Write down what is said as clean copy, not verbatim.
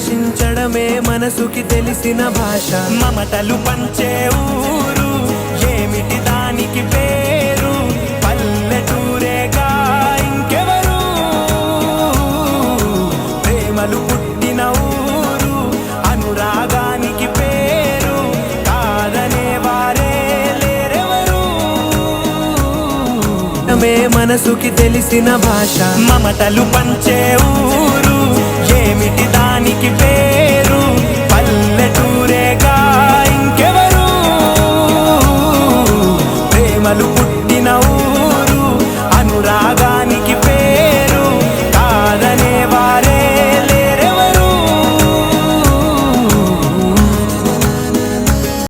ఆశించడమే మనసుకి తెలిసిన భాష. మమతలు పంచే ఊరు ఏమిటి దానికి పేరు, పల్లెటూరేగా ఇంకెవరు. ప్రేమలు పుట్టిన ఊరు అనురాగానికి పేరు, కాదనే వారే లేరెవరు. మనసుకి తెలిసిన భాష. మమతలు పంచే ఊరు ఏమిటి దానికి పేరు, పల్లెటూరేగా ఇంకెవరు. ప్రేమలు